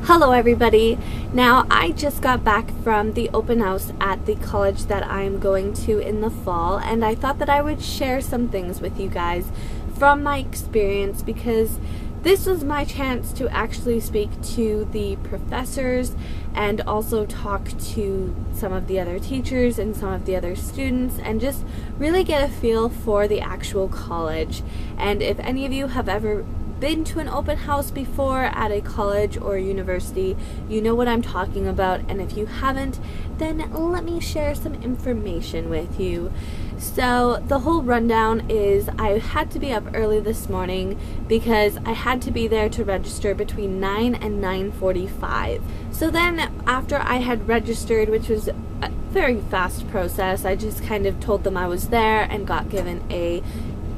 Hello everybody. Now I just got back from the open house at the college that I'm going to in the fall, and I thought that I would share some things with you guys from my experience because this was my chance to actually speak to the professors and also talk to some of the other teachers and some of the other students and just really get a feel for the actual college. And if any of you have ever been to an open house before at a college or university, you know what I'm talking about, and if you haven't, then let me share some information with you. So the whole rundown is I had to be up early this morning because I had to be there to register between 9 and 9:45. So then after I had registered, which was a very fast process, I just kind of told them I was there and got given a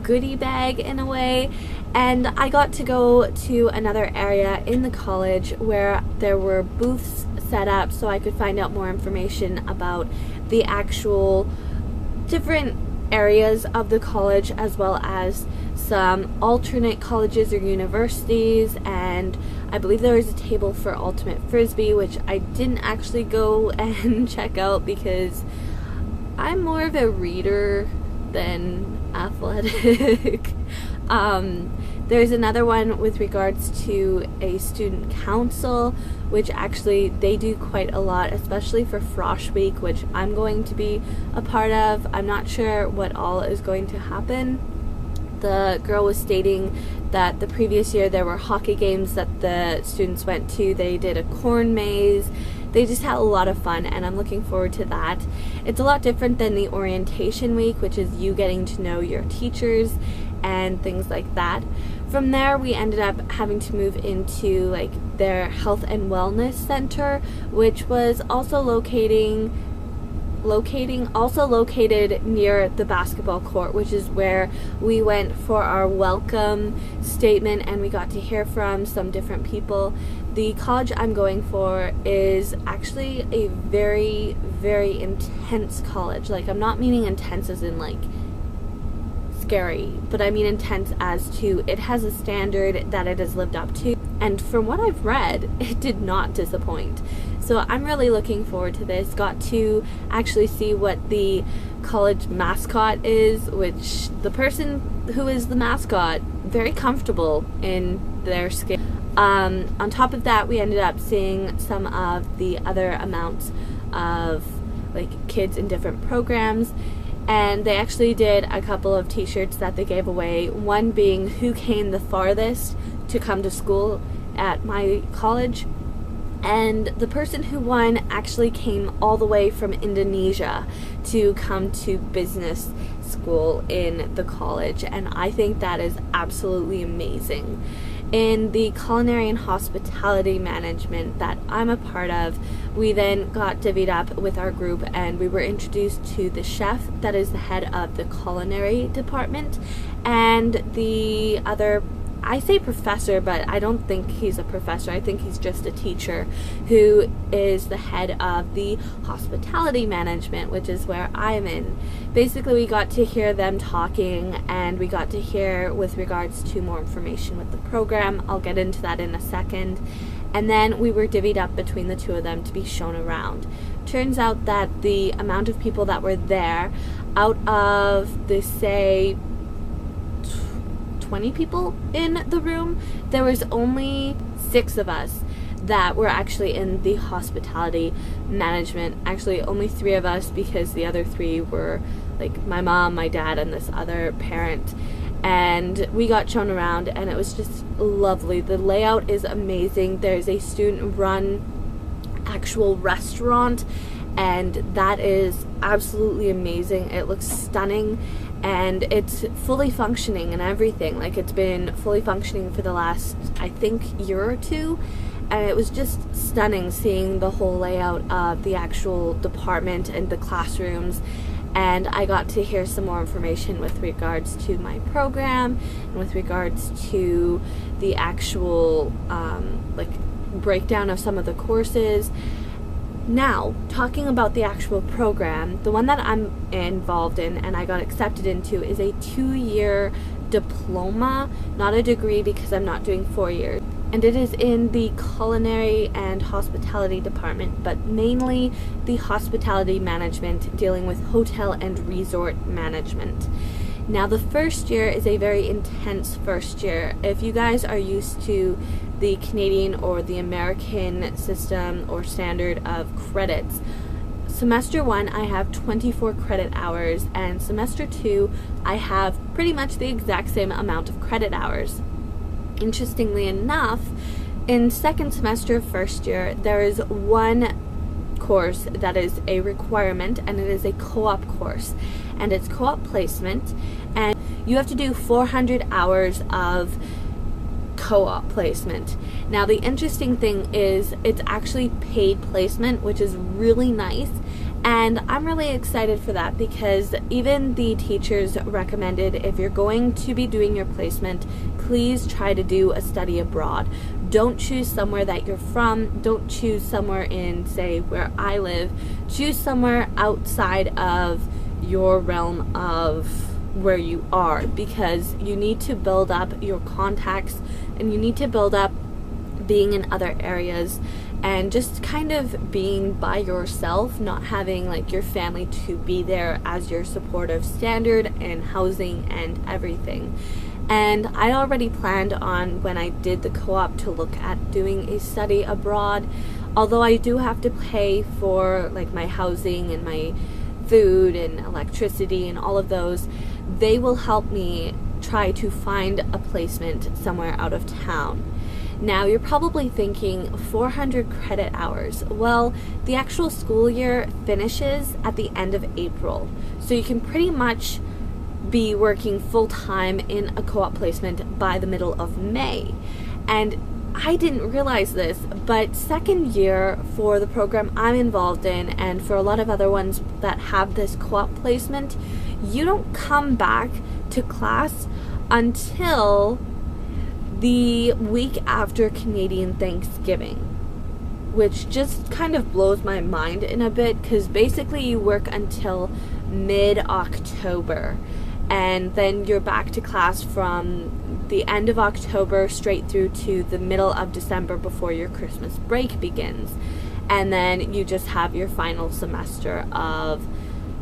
goodie bag in a way, and I got to go to another area in the college where there were booths set up so I could find out more information about the actual different areas of the college, as well as some alternate colleges or universities, and I believe there was a table for ultimate frisbee, which I didn't actually go and check out because I'm more of a reader than athletic. There's another one with regards to a student council, which actually they do quite a lot, especially for Frosh Week, which I'm going to be a part of. I'm not sure what all is going to happen. The girl was stating that the previous year there were hockey games that the students went to. They did a corn maze. They just had a lot of fun, and I'm looking forward to that. It's a lot different than the orientation week, which is you getting to know your teachers and things like that. From there, we ended up having to move into like their health and wellness center, which was also located near the basketball court, which is where we went for our welcome statement, and we got to hear from some different people. The college I'm going for is actually a very, very intense college. Like, I'm not meaning intense as in like scary, but I mean intense as to it has a standard that it has lived up to, and from what I've read, it did not disappoint. So I'm really looking forward to this. Got to actually see what the college mascot is, which the person who is the mascot, very comfortable in their skin. On top of that, we ended up seeing some of the other amounts of like kids in different programs, and they actually did a couple of t-shirts that they gave away, one being who came the farthest to come to school at my college, and the person who won actually came all the way from Indonesia to come to business school in the college, and I think that is absolutely amazing. In the culinary and hospitality management that I'm a part of, we then got divvied up with our group, and we were introduced to the chef that is the head of the culinary department, and the other, I say professor, but I don't think he's a professor. I think he's just a teacher who is the head of the hospitality management, which is where I'm in. Basically, we got to hear them talking, and we got to hear with regards to more information with the program. I'll get into that in a second. And then we were divvied up between the two of them to be shown around. Turns out that the amount of people that were there, out of the, say, 20 people in the room, there was only 6 of us that were actually in the hospitality management. Actually, only 3 of us, because the other 3 were like my mom, my dad, and this other parent. And we got shown around, and it was just lovely. The layout is amazing. There's a student-run actual restaurant, and that is absolutely amazing. It looks stunning, and it's fully functioning and everything. Like, it's been fully functioning for the last, I think, year or 2, and it was just stunning seeing the whole layout of the actual department and the classrooms. And I got to hear some more information with regards to my program and with regards to the actual like breakdown of some of the courses. Now, talking about the actual program, the one that I'm involved in and I got accepted into is a 2-year diploma, not a degree, because I'm not doing 4 years. and it is in the culinary and hospitality department, but mainly the hospitality management, dealing with hotel and resort management. Now, the first year is a very intense first year. If you guys are used to the Canadian or the American system or standard of credits, semester 1 I have 24 credit hours, and semester 2 I have pretty much the exact same amount of credit hours. Interestingly enough, in second semester of first year, there is one course that is a requirement, and it is a co-op course, and it's co-op placement, and you have to do 400 hours of co-op placement. Now, the interesting thing is it's actually paid placement, which is really nice, and I'm really excited for that, because even the teachers recommended, if you're going to be doing your placement, please try to do a study abroad. Don't choose somewhere that you're from. Don't choose somewhere in, say, where I live. Choose somewhere outside of your realm of where you are, because you need to build up your contacts, and you need to build up being in other areas, and just kind of being by yourself, not having like your family to be there as your supportive standard and housing and everything. And I already planned on, when I did the co-op, to look at doing a study abroad, although I do have to pay for like my housing and my food and electricity and all of those. They will help me try to find a placement somewhere out of town. Now, you're probably thinking 400 credit hours. Well, the actual school year finishes at the end of April, so you can pretty much be working full-time in a co-op placement by the middle of May. And I didn't realize this, but second year for the program I'm involved in, and for a lot of other ones that have this co-op placement, you don't come back to class until the week after Canadian Thanksgiving, which just kind of blows my mind in a bit, because basically you work until mid-October, and then you're back to class from the end of October straight through to the middle of December before your Christmas break begins. And then you just have your final semester of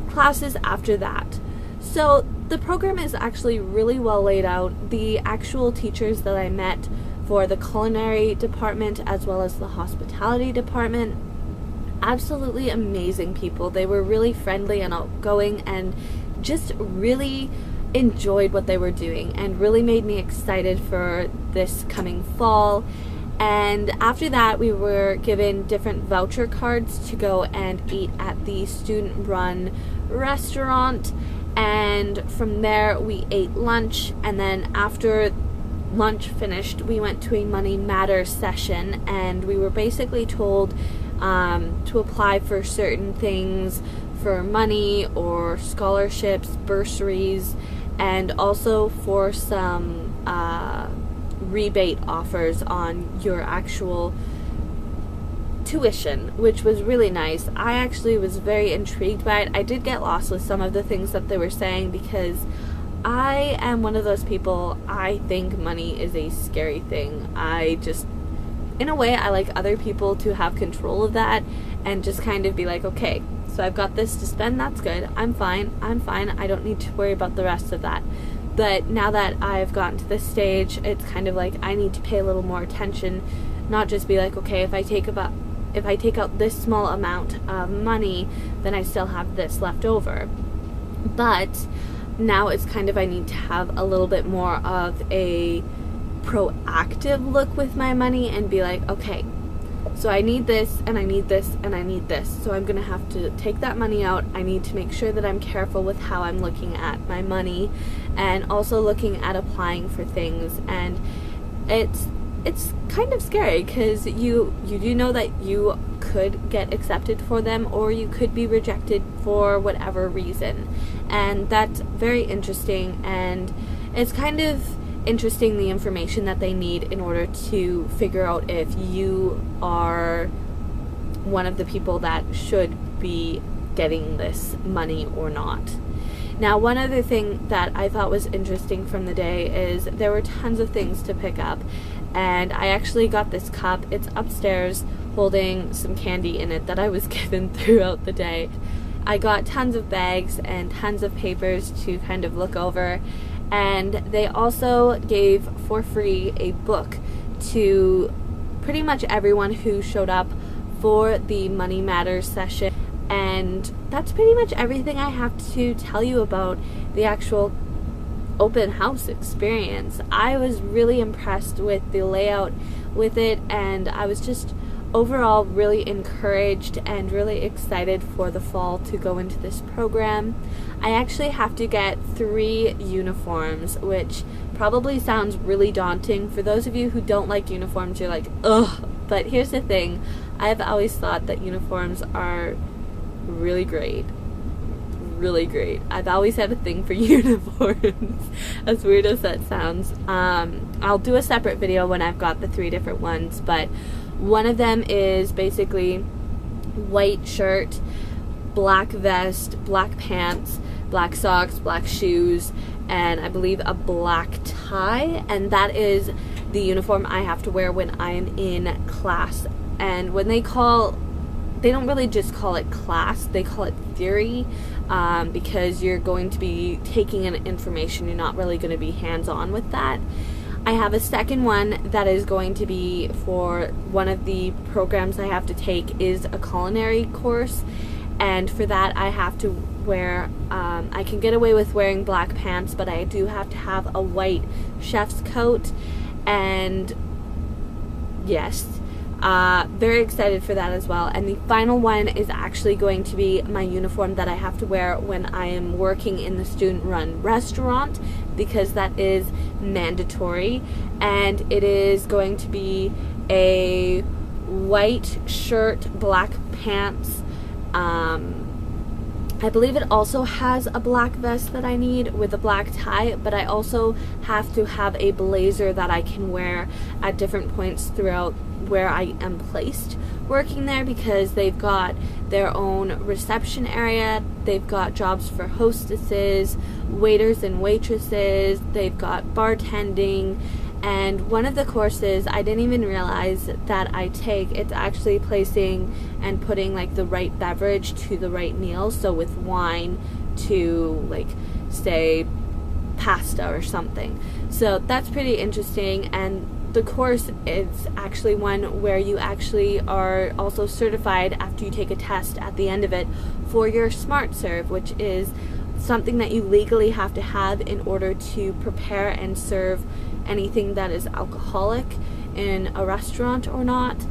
classes after that. So the program is actually really well laid out. The actual teachers that I met for the culinary department as well as the hospitality department, absolutely amazing people. They were really friendly and outgoing, and just really enjoyed what they were doing, and really made me excited for this coming fall. And after that, we were given different voucher cards to go and eat at the student-run restaurant, and from there we ate lunch, and then after lunch finished, we went to a Money Matters session, and we were basically told to apply for certain things, for money or scholarships, bursaries, and also for some rebate offers on your actual tuition, which was really nice. I actually was very intrigued by it. I did get lost with some of the things that they were saying, because I am one of those people, I think money is a scary thing. I just, in a way, I like other people to have control of that and just kind of be like, okay, so I've got this to spend, that's good, I'm fine, I don't need to worry about the rest of that. But now that I've gotten to this stage, it's kind of like I need to pay a little more attention, not just be like, okay, if I take out this small amount of money, then I still have this left over. But now it's kind of, I need to have a little bit more of a proactive look with my money and be like, okay, so I need this, and I need this, and I need this. So I'm going to have to take that money out. I need to make sure that I'm careful with how I'm looking at my money, and also looking at applying for things. And it's kind of scary, because you do know that you could get accepted for them, or you could be rejected for whatever reason. And that's very interesting, and it's kind of interesting, the information that they need in order to figure out if you are one of the people that should be getting this money or not. Now, one other thing that I thought was interesting from the day is there were tons of things to pick up, and I actually got this cup. It's upstairs holding some candy in it that I was given throughout the day. I got tons of bags and tons of papers to kind of look over, and they also gave for free a book to pretty much everyone who showed up for the Money Matters session. And that's pretty much everything I have to tell you about the actual open house experience. I was really impressed with the layout with it, and I was just overall really encouraged and really excited for the fall to go into this program. I actually have to get 3 uniforms, which probably sounds really daunting. For those of you who don't like uniforms, you're like, ugh. But here's the thing, I've always thought that uniforms are really great. Really great. I've always had a thing for uniforms, as weird as that sounds. I'll do a separate video when I've got the 3 different ones, but one of them is basically white shirt, black vest, black pants, black socks, black shoes, and I believe a black tie, and that is the uniform I have to wear when I am in class. And when they don't really just call it class, they call it theory, because you're going to be taking in information. You're not really going to be hands-on with that. I have a second one that is going to be for one of the programs I have to take is a culinary course, and for that I have to wear, I can get away with wearing black pants, but I do have to have a white chef's coat, and yes, very excited for that as well. And the final one is actually going to be my uniform that I have to wear when I am working in the student-run restaurant, because that is mandatory, and it is going to be a white shirt, black pants. I believe it also has a black vest that I need with a black tie, but I also have to have a blazer that I can wear at different points throughout where I am placed working there, because they've got their own reception area, they've got jobs for hostesses, waiters and waitresses, they've got bartending, and one of the courses I didn't even realize that I take, it's actually placing and putting like the right beverage to the right meal, so with wine to like say pasta or something. So that's pretty interesting, and the course is actually one where you actually are also certified after you take a test at the end of it for your Smart Serve, which is something that you legally have to have in order to prepare and serve anything that is alcoholic in a restaurant or not.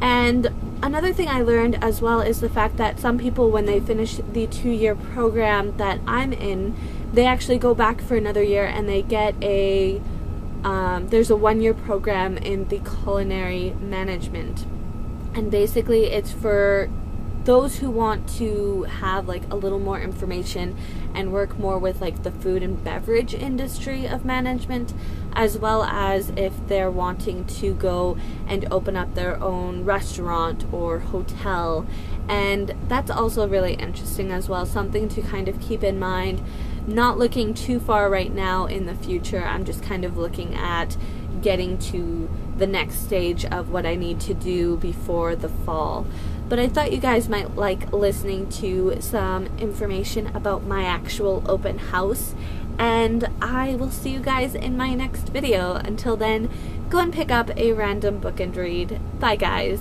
And another thing I learned as well is the fact that some people, when they finish the 2-year program that I'm in, they actually go back for another year and they get a there's a 1-year program in the culinary management, and basically it's for those who want to have like a little more information and work more with like the food and beverage industry of management, as well as if they're wanting to go and open up their own restaurant or hotel. And that's also really interesting as well, something to kind of keep in mind. Not looking too far right now in the future, I'm just kind of looking at getting to the next stage of what I need to do before the fall. But I thought you guys might like listening to some information about my actual open house, and I will see you guys in my next video. Until then, go and pick up a random book and read. Bye guys.